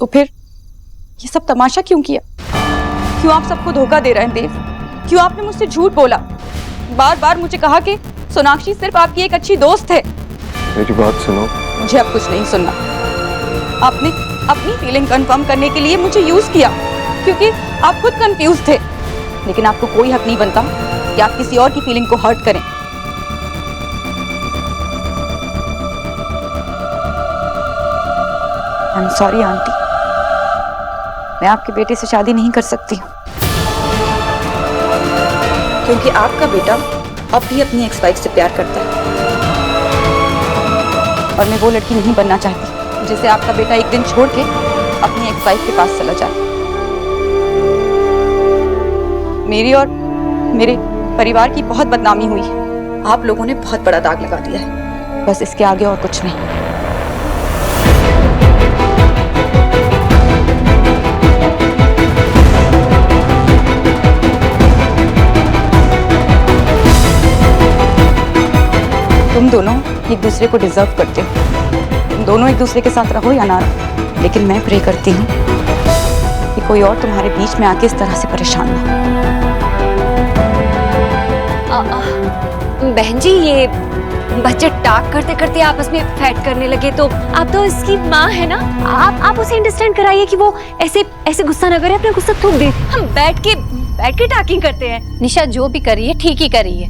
तो फिर ये सब तमाशा क्यों किया? क्यों आप सबको धोखा दे रहे हैं देव? क्यों आपने मुझसे झूठ बोला? बार बार मुझे कहा कि सोनाक्षी सिर्फ आपकी एक अच्छी दोस्त है। मेरी बात सुनो। मुझे अब कुछ नहीं सुनना। आपने अपनी फीलिंग कंफर्म करने के लिए मुझे यूज किया क्योंकि आप खुद कंफ्यूज थे, लेकिन आपको कोई हक नहीं बनता कि आप किसी और की फीलिंग को हर्ट करें। आई एम सॉरी आंटी, मैं आपके बेटे से शादी नहीं कर सकती हूँ क्योंकि आपका बेटा अब भी अपनी एक्स वाइफ से प्यार करता है और मैं वो लड़की नहीं बनना चाहती जिसे आपका बेटा एक दिन छोड़ के अपनी एक्स वाइफ के पास चला जाए। मेरी और मेरे परिवार की बहुत बदनामी हुई है। आप लोगों ने बहुत बड़ा दाग लगा दिया है, बस इसके आगे और कुछ नहीं। तुम दोनों एक दूसरे को डिजर्व करते हो। तुम दोनों एक दूसरे के साथ रहो या ना रहो, लेकिन मैं प्रे करती हूँ कि कोई और तुम्हारे बीच में आके इस तरह से परेशान ना हो। बहन जी, ये बच्चे टाक करते करते आपस में फाइट करने लगे तो आप तो इसकी माँ है ना, आप उसे अंडरस्टैंड कराइए कि वो ऐसे ऐसे गुस्सा ना करे, अपना गुस्सा थूक दे। हम बैठ के टाकिंग करते हैं। निशा जो भी कर रही है ठीक ही कर रही है।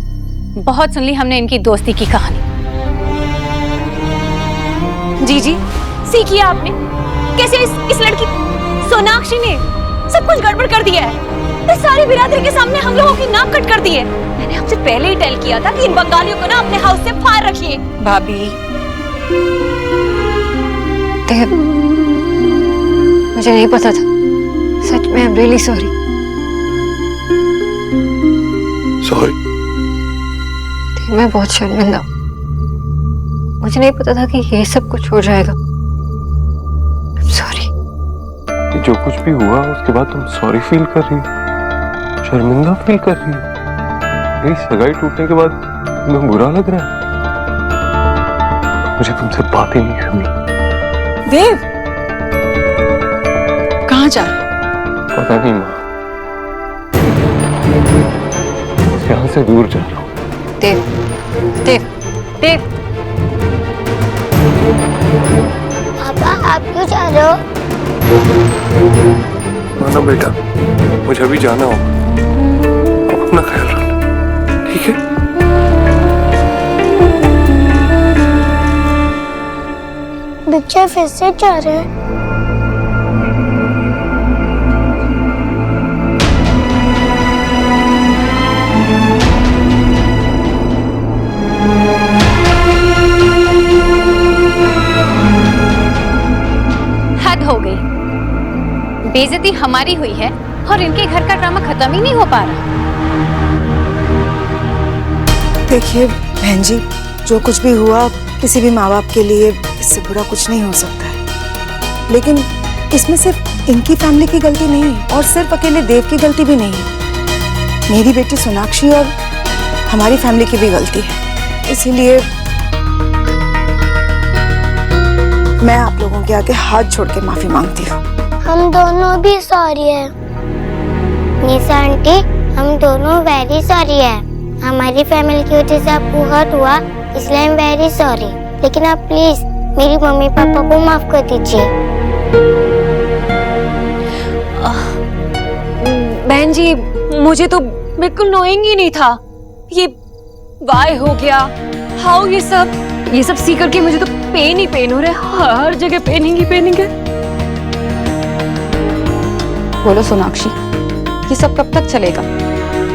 बहुत सुन ली हमने इनकी दोस्ती की कहानी। जी सीखिए आपने कैसे इस लड़की सोनाक्षी ने सब कुछ गड़बड़ कर दिया है। इस सारी बिरादरी के सामने हम लोगों की नाक कट कर दी है। मैंने आपसे पहले ही टेल किया था कि इन बंगालियों को ना अपने हाउस से बाहर रखिए। भाभी, देव, मुझे नहीं पता था, सच में I am really sorry. Sorry. मैं बहुत शर्मिंदा हूँ, मुझे नहीं पता था कि ये सब कुछ हो जाएगा। सॉरी। जो कुछ भी हुआ उसके बाद तुम सॉरी फील कर रही हो, शर्मिंदा फील कर रही हो। मेरी सगाई टूटने के बाद तुम्हें बुरा लग रहा है? मुझे तुमसे बात ही नहीं करनी। देव, कहाँ जा रहे? पता नहीं माँ, यहाँ से दूर जा रहा हूँ। देव, देव, देव। पापा, आप क्यों जा रहे हो? माना बेटा, मुझे अभी जाना होगा। आप अपना ख्याल रखना, ठीक है? बच्चे फिर से जा रहे हैं। हद हो गई। बेइज्जती हमारी हुई है और इनके घर का ड्रामा खत्म ही नहीं हो पा रहा। देखिए बहन जी, जो कुछ भी हुआ किसी भी माँ बाप के लिए इससे बुरा कुछ नहीं हो सकता है, लेकिन इसमें सिर्फ इनकी फैमिली की गलती नहीं है और सिर्फ अकेले देव की गलती भी नहीं है। मेरी बेटी सोनाक्षी और हमारी फैमिली की भी गलती है। इसीलिए मैं आप लोगों के आगे हाथ जोड़ के माफी मांगती हूँ। हम दोनों भी सॉरी है निशा आंटी, हम दोनों वेरी सॉरी है। हमारी फैमिली की वजह से आपको हर्ट हुआ, इसलिए आई एम वेरी सॉरी। लेकिन आप प्लीज मेरी मम्मी पापा को माफ कर दीजिए। बहन जी, मुझे तो बिल्कुल नोइंग ही नहीं था ये वाई हो गया, हाउ, ये सब सीख करके मुझे तो पेन ही पेन हो रहा है। हर जगह पेनिंग ही पेनिंग है। बोलो सोनाक्षी, ये सब कब तक चलेगा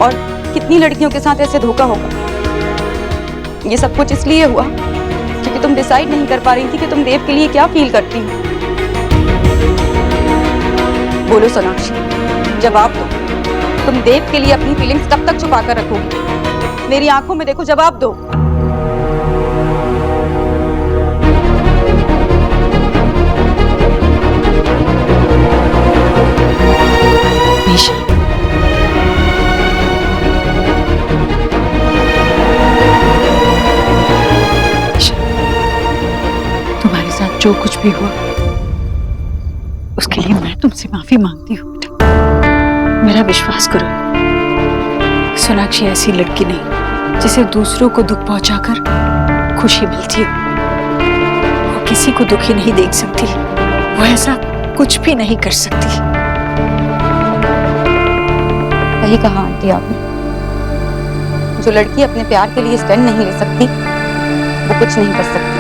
और कितनी लड़कियों के साथ ऐसे धोखा होगा? ये सब कुछ इसलिए हुआ क्योंकि तुम डिसाइड नहीं कर पा रही थी कि तुम देव के लिए क्या फील करती हो। बोलो सोनाक्षी, जवाब दो। तुम देव के लिए अपनी फीलिंग्स कब तक छुपा कर रखोगी? मेरी आंखों में देखो, जवाब दो। निशा, तुम्हारे साथ जो कुछ भी हुआ उसके लिए मैं तुमसे माफी मांगती हूँ बेटा। मेरा विश्वास करो, सोनाक्षी ऐसी लड़की नहीं जिसे दूसरों को दुख पहुंचाकर खुशी मिलती हो। वो किसी को दुखी नहीं देख सकती, वो ऐसा कुछ भी नहीं कर सकती। सही कहा आंटी आपने। जो लड़की अपने प्यार के लिए स्टैंड नहीं ले सकती वो कुछ नहीं कर सकती।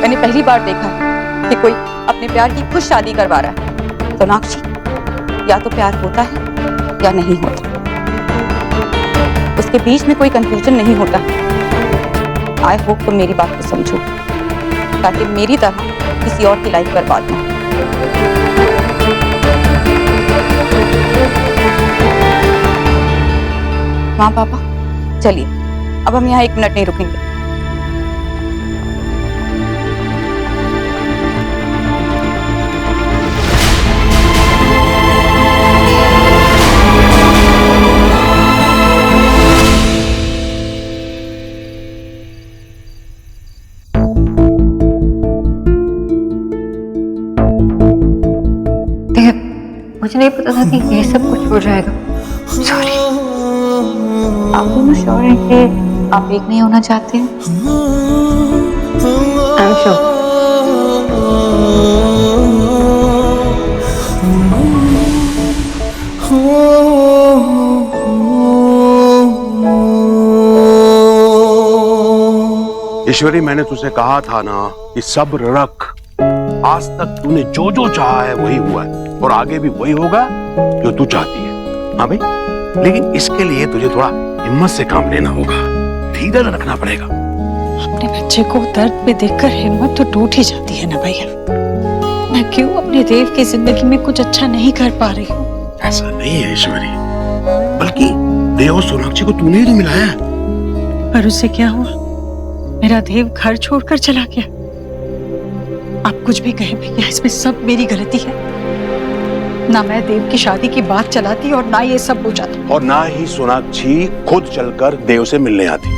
मैंने पहली बार देखा है कि कोई अपने प्यार की खुद शादी करवा रहा है। सोनाक्षी, या तो प्यार होता है या नहीं होता, उसके बीच में कोई कंफ्यूजन नहीं होता। आई होप तुम मेरी बात को समझो, ताकि मेरी तरह किसी और की लाइफ बर्बाद ना हो। माँ पापा, चलिए अब हम यहाँ 1 मिनट नहीं रुकेंगे। मुझे नहीं पता था कि ये सब कुछ हो जाएगा। सॉरी। आप दोनों श्योर हैं कि आप एक नहीं होना चाहते हैं? I am sure. ईश्वरी, मैंने तुझसे कहा था ना कि सब्र रख। आज तक तूने जो जो चाहा है वही हुआ है और आगे भी वही होगा जो तू चाहती है। हाँ भाई, लेकिन इसके लिए तुझे थोड़ा हिम्मत से काम लेना होगा, धीरज रखना पड़ेगा। अपने बच्चे को दर्द में देखकर हिम्मत तो टूट ही जाती है ना भैया। मैं क्यों अपने देव की जिंदगी में कुछ अच्छा नहीं कर पा रही हूँ? ऐसा नहीं है ईश्वरी, बल्कि देव और सोनाक्षी को तूने ही तो मिलाया है। पर उससे क्या हुआ? मेरा देव घर छोड़कर चला गया। आप कुछ भी कहें भैया, इसमें सब मेरी गलती है। ना मैं देव की शादी की बात चलाती और ना ये सब हो जाता, और ना ही सोनाक्षी खुद चलकर देव से मिलने आती।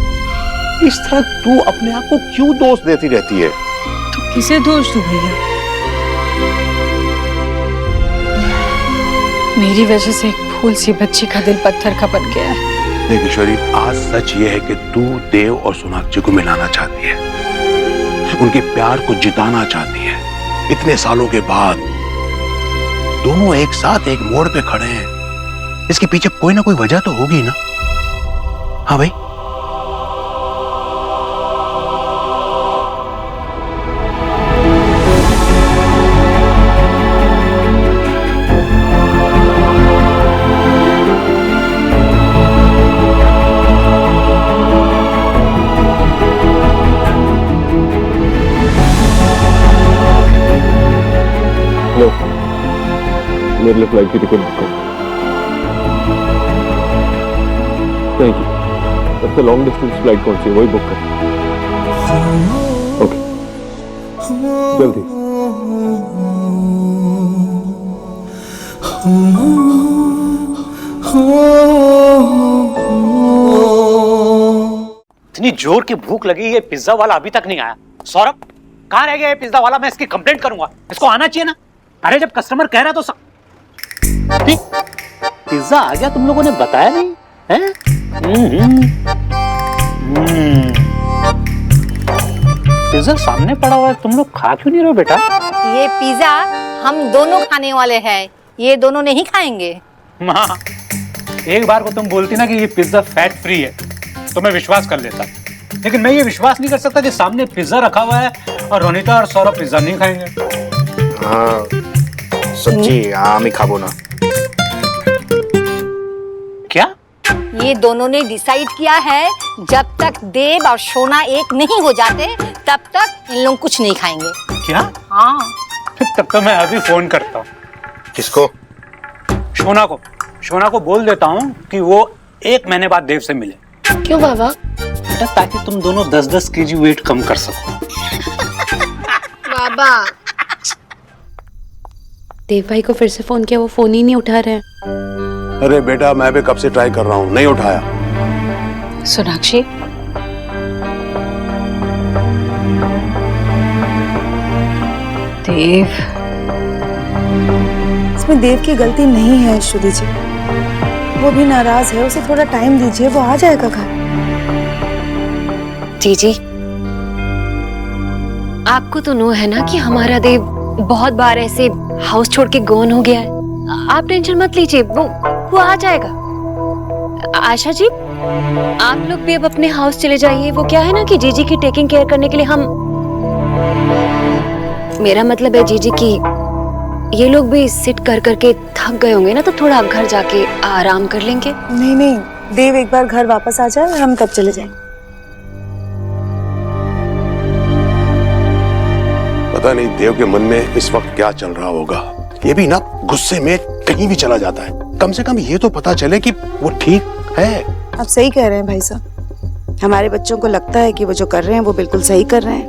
इस तरह तू अपने आप को क्यों दोष देती रहती है? तो किसे दोष दूं भैया? मेरी वजह से एक फूल सी बच्ची का दिल पत्थर का बन गया है। देख ईश्वरी, आज सच ये है कि तू देव और सोनाक्षी को मिलाना चाहती है, उनके प्यार को जिताना चाहती है। इतने सालों के बाद दोनों एक साथ एक मोड़ पे खड़े हैं, इसके पीछे कोई ना कोई वजह तो होगी ना। हाँ भाई। लो, मेरे लिए फ्लाइट की टिकट बुक कर। Thank you. सबसे लॉन्ग डिस्टेंस फ्लाइट कौन सी है, वही बुक कर। ओके, जल्दी। इतनी जोर की भूख लगी है, पिज्जा वाला अभी तक नहीं आया। सौरभ, कहाँ रह गया ये पिज्जा वाला? मैं इसकी कंप्लेंट करूंगा, इसको आना चाहिए ना। अरे जब कस्टमर कह रहा तो पिज्जा आ गया, तुम लोगों ने बताया नहीं है? पिज्जा सामने पड़ा हुआ है, तुम लोग खा क्यों नहीं रहे हो बेटा? ये पिज्जा हम दोनों खाने वाले हैं, ये दोनों नहीं खाएंगे। माँ, एक बार को तुम बोलती ना कि ये पिज्जा फैट फ्री है तो मैं विश्वास कर लेता, लेकिन मैं ये विश्वास नहीं कर सकता कि सामने पिज्जा रखा हुआ है और रोनिता और सौरभ पिज्जा नहीं खाएंगे। हाँ सच्ची, आमी खाबो ना। क्या? ये दोनों ने डिसाइड किया है, जब तक देव और सोना एक नहीं हो जाते तब तक इन लोग कुछ नहीं खाएंगे। क्या? हाँ। तब तो मैं अभी फोन करता हूँ। किसको? सोना को। सोना को बोल देता हूँ कि वो 1 महीने बाद देव से मिले। क्यों बाबा? बेटा, ताकि तुम दोनों 10-10 केजी वेट कम कर सको। बाबा, देव भाई को फिर से फोन किया, वो फोन ही नहीं उठा रहे हैं। अरे बेटा, मैं भी कब से ट्राई कर रहा हूँ, नहीं उठाया। सोनाक्षी, देव इसमें देव की गलती नहीं है श्रुति जी। वो भी नाराज है, उसे थोड़ा टाइम दीजिए, वो आ जाएगा घर। जी आपको तो नो है ना कि हमारा देव बहुत बार ऐसे हाउस छोड़ के गोन हो गया है। आप टेंशन मत लीजिए, वो आ जाएगा। आशा जी आप लोग भी अब अपने हाउस चले जाइए। वो क्या है ना कि जीजी की टेकिंग केयर करने के लिए मेरा मतलब है जीजी की ये लोग भी सिट कर करके थक गए होंगे ना, तो थोड़ा घर जाके आराम कर लेंगे। नहीं, देव एक बार घर वापस आ जाए, हम तब चले जाएंगे। पता नहीं देव के मन में इस वक्त क्या चल रहा होगा। ये भी ना गुस्से में कहीं भी चला जाता है। कम से कम ये तो पता चले कि वो ठीक है। आप सही कह रहे हैं भाई साहब। हमारे बच्चों को लगता है कि वो जो कर रहे हैं वो बिल्कुल सही कर रहे हैं।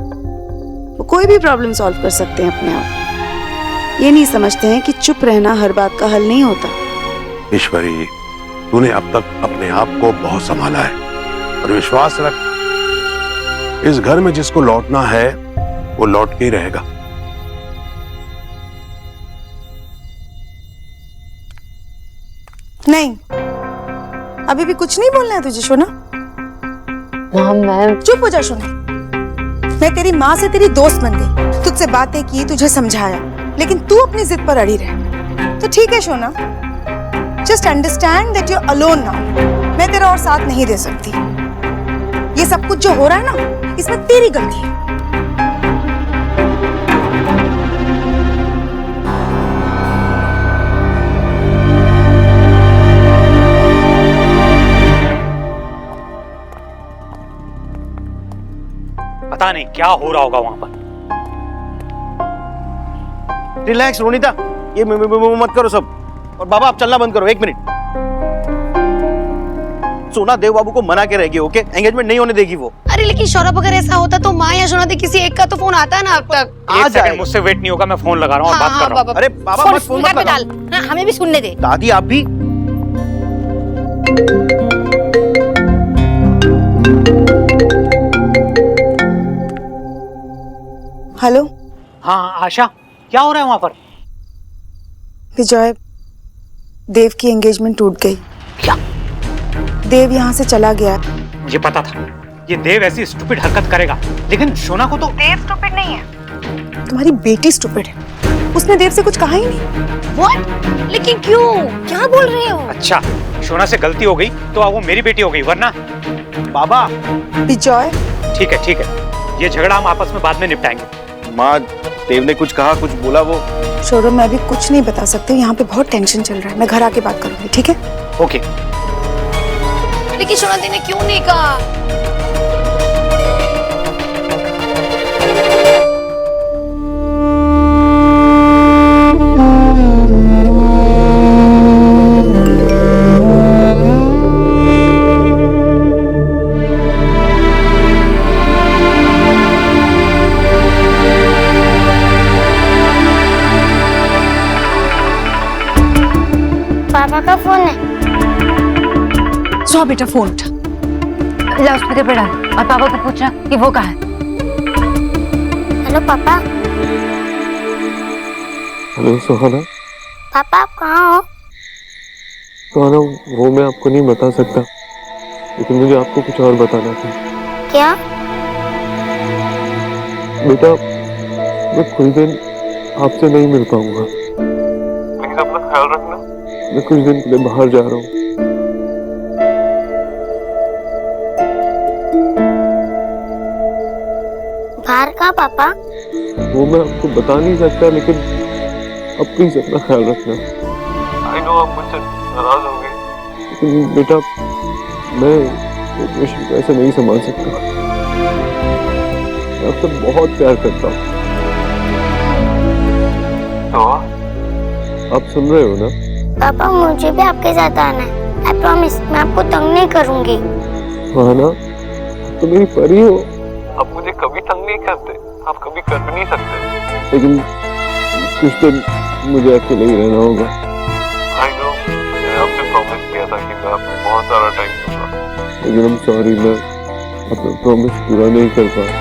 वो कोई भी प्रॉब्लम सॉल्व कर सकते हैं अपने आप। ये नहीं समझते हैं कि चुप रहना हर बात का हल नहीं होता। ईश्वरी, तूने अब तक अपने आप को बहुत संभाला है और विश्वास रख, इस घर में जिसको लौटना है वो लौट के ही रहेगा। नहीं, अभी भी कुछ नहीं बोलना है तुझे सोना। मैं चुप हो जा सोना। मैं तेरी माँ से तेरी दोस्त बन गई, तुझसे बातें की, तुझे समझाया, लेकिन तू अपनी जिद पर अड़ी रहे। तो ठीक है सोना, just understand that you are alone now. मैं तेरा और साथ नहीं दे सकती। ये सब कुछ जो हो रहा है ना, इसमें तेरी गलती है। पता नहीं क्या हो रहा होगा वहां पर। रिलैक्स रोनिता, ये मत करो सब। और बाबा आप चलना बंद करो, 1 मिनट। सोना देव बाबू को मना के रहेगी, ओके? एंगेजमेंट नहीं होने देगी वो। अरे लेकिन सौरभ अगर ऐसा होता तो माँ या सोना दे किसी एक का तो फोन आता है ना अब तक। आ जाए, मुझसे वेट नहीं होगा, मैं फोन लगा रहा हूँ और बात कर रहा हूँ। अरे बाबा मत फोन मत लगाओ। हमें भी सुनने दे। दादी आप भी। हेलो। हाँ आशा, क्या हो रहा है वहां पर? विजय, देव की एंगेजमेंट टूट गई। क्या? देव यहाँ से चला गया। ये पता था, ये देव ऐसी स्टूपिड हरकत करेगा, लेकिन सोना को तो। देव स्टूपिड नहीं है, तुम्हारी बेटी स्टूपिड है। उसने देव से कुछ कहा ही नहीं। What? लेकिन क्यों? क्या बोल रहे हो? अच्छा, सोना से गलती हो गई तो अब वो मेरी बेटी हो गई, वरना। बाबा। विजय। ठीक है, ये झगड़ा हम आपस में बाद में निपटाएंगे। माँ, देव ने कुछ कहा, कुछ बोला वो? सौरभ, मैं अभी कुछ नहीं बता सकती, यहाँ पे बहुत टेंशन चल रहा है। मैं घर आके बात करूंगी, ठीक है? ओके। लेकिन सोना दी ने क्यों नहीं कहा? पापा का फोन है। सो बेटा फोन उठा, लाउडस्पीकर पे डाल और पापा को पूछना कि वो कहाँ है। हेलो पापा। हेलो सुहाना। पापा आप कहाँ हो? सुहाना, वो मैं आपको नहीं बता सकता, लेकिन मुझे आपको कुछ और बताना था। क्या? बेटा, मैं कुछ दिन आपसे नहीं मिल पाऊंगा। प्लीज अपना ख्याल रखना। मैं कुछ दिन के लिए बाहर जा रहा हूँ। बाहर का पापा? वो मैं आपको बता नहीं सकता, लेकिन अब प्लीज अपना ख्याल रखना। आई नो आप मुझसे नाराज होंगे, लेकिन बेटा मैं सिचुएशन को ऐसे नहीं संभाल सकता। मैं आपसे बहुत प्यार करता हूँ। तो आप सुन रहे हो ना? पापा मुझे भी आपके साथ आना है। आई प्रॉमिस, मैं आपको तंग नहीं करूंगी। हाँ ना, तो मेरी परी हो। आप मुझे कभी तंग नहीं करते, आप कभी कर भी नहीं सकते, लेकिन कुछ दिन मुझे अकेले ही रहना होगा। आई नो, मैंने आपसे प्रॉमिस किया था कि मैं आपको बहुत सारा टाइम दूंगा, लेकिन I'm sorry, मैं अपना प्रॉमिस पूरा नहीं कर पाया।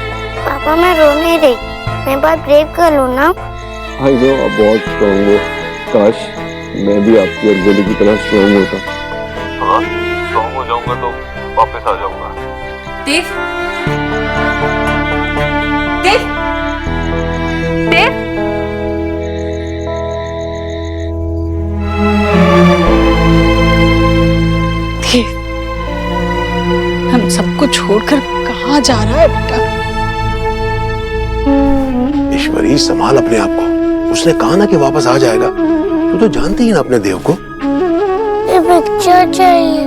पापा मैं रो नहीं रही, मैं बहुत ब्रेव कर लूँ ना। आई नो, आप बहुत स्ट्रॉन्ग हो। काश मैं भी आपकी और गोली की तरह स्ट्रॉन्ग होता। हाँ, स्ट्रॉन्ग हो जाऊंगा तो वापस आ जाऊंगा। देव, देव, देव, देव, हम सबको छोड़कर कहाँ जा रहा है बेटा? ईश्वरी, संभाल अपने आप को। उसने कहा ना कि वापस आ जाएगा। तू तो जानती ही ना अपने देव को। ये बच्चा चाहिए।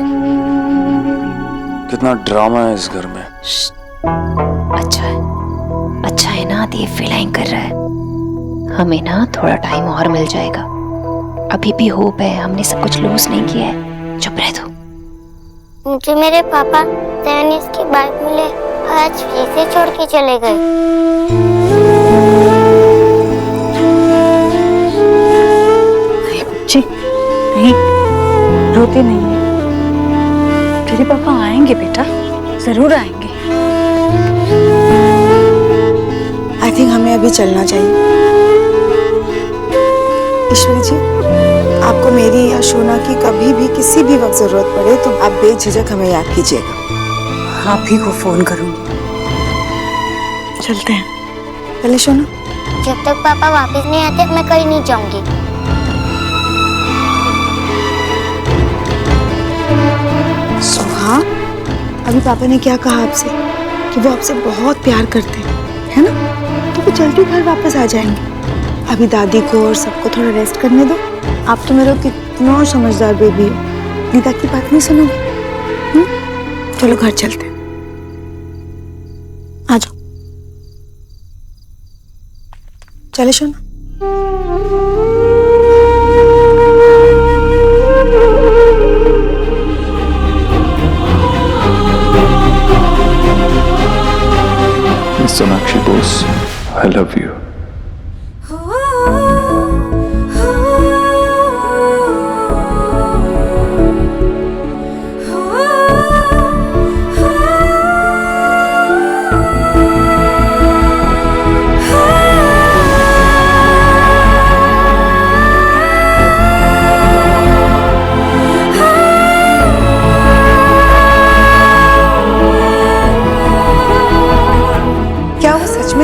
कितना ड्रामा है इस घर में। अच्छा है ना, देव फीलिंग कर रहा है। हमें ना थोड़ा टाइम और मिल जाएगा। अभी भी होप है, हमने सब कुछ लूज नहीं किया है। चुप रह दो। मुझे मेरे पापा 10 years के बाद मिले, आज फिर से छोड़ के चले गए। बच्चे नहीं, रोते नहीं है। तेरे पापा आएंगे बेटा, जरूर आएंगे। आई थिंक हमें अभी चलना चाहिए। ईश्वरी जी, आपको मेरी या शोना की कभी भी किसी भी वक्त जरूरत पड़े तो आप बेझिझक हमें याद कीजिएगा। आप ही को फोन करूंगी। चलते हैं। पहले शोना, जब तक पापा वापस नहीं आते मैं कहीं नहीं जाऊंगी। हाँ, अभी पापा ने क्या कहा आपसे कि वो आपसे बहुत प्यार करते हैं, है ना? तो वो जल्दी घर वापस आ जाएंगे। अभी दादी को और सबको थोड़ा रेस्ट करने दो। आप तो मेरा कितना समझदार बेबी हो, नीता की बात नहीं सुनोगे? चलो घर चलते हैं। आ जाओ। चले Shona. Sonakshi Bose, I love you.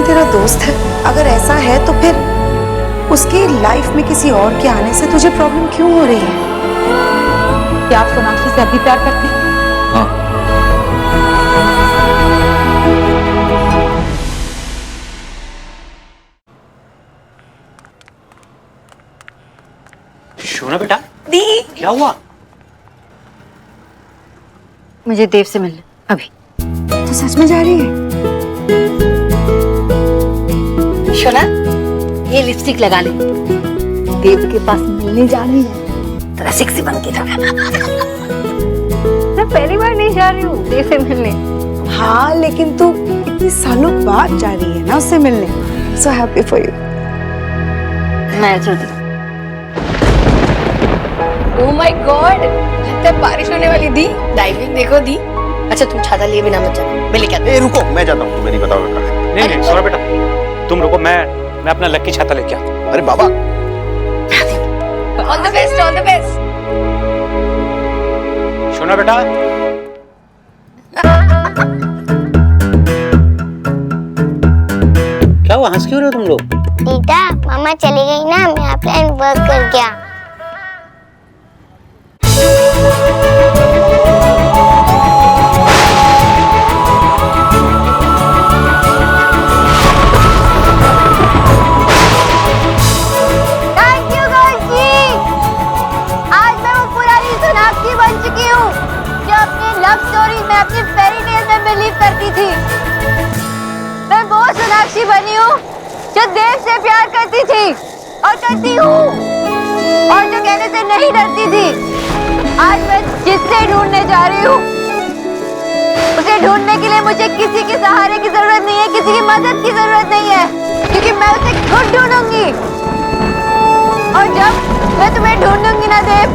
तेरा दोस्त है? अगर ऐसा है तो फिर उसकी लाइफ में किसी और के आने से तुझे प्रॉब्लम क्यों हो रही है? क्या आप सोनाक्षी से अभी प्यार करते हैं? हाँ। शोना बेटा, दी क्या हुआ? मुझे देव से मिलना अभी। तो सच में जा रही है? शोना, ये लिपस्टिक लगा ले। देव के पास मिलने जा रही है, थोड़ा सेक्सी बन के जाना। मैं पहली बार नहीं जा रही हूँ देव से मिलने। हाँ, लेकिन तू इतनी सालों बाद जा रही है ना उससे मिलने। So happy for you. मैं चलती। Oh my God, लगता है बारिश होने वाली। दी डाइविंग देखो दी। अच्छा तुम छाता लिए बिना मत जाओ, मैं लेके आता हूँ। रुको, मैं जाता हूँ, तुम्हें नहीं बताओ कहाँ। नहीं सोना बेटा, तुम रुको, मैं अपना लक्की छाता लेके आता हूँ। अरे बाबा, all the best, all the best. शोना बेटा, क्या हुआ? हंस क्यों रहे हो तुम लोग? दीदा, मामा चली गई ना, मैं यहाँ प्लान वर्क कर गया। अपनी फेरी टेल में बिलीव करती थी। मैं वो सोनाक्षी बनी हूँ जो देव से प्यार करती थी और करती हूँ, और जो कहने से नहीं डरती थी। आज मैं जिससे ढूंढने जा रही हूँ, उसे ढूंढने के लिए मुझे किसी के सहारे की जरूरत नहीं है, किसी की मदद की जरूरत नहीं है, क्योंकि मैं उसे खुद ढूंढूंगी। और जब मैं तुम्हें ढूंढूंगी ना देव,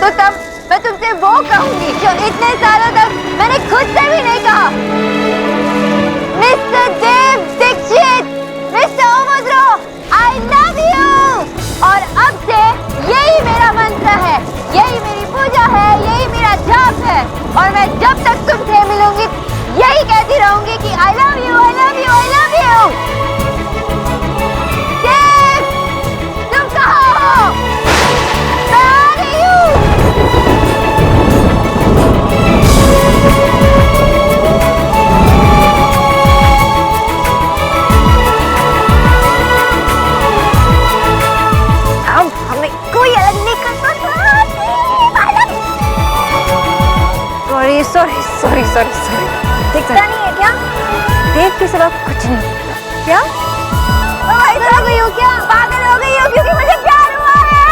तो तब मैं तुमसे वो कहूंगी जो इतने सालों तक मैंने खुद से भी नहीं कहा। Mister Dev Dikshit, mister Omodro, I love you. और अब और मैं जब तक तुमसे मिलूंगी यही कहती रहूंगी कि I love you, I love you, I love you. Dev, तुम कहाँ हो? मैं आ रही हूँ। अब हमें कोई अलग नहीं कर सकता। Sorry sorry sorry sorry sorry. दिखता नहीं है क्या? देव के सिवा कुछ नहीं। क्या? पागल हो गई हो क्या? पागल हो गई हो क्योंकि मुझे प्यार हुआ है।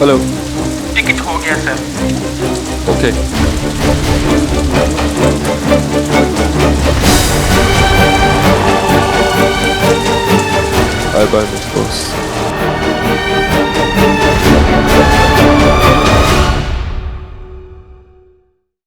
हेलो। टिकट हो गया सर। ओके। Bye bye.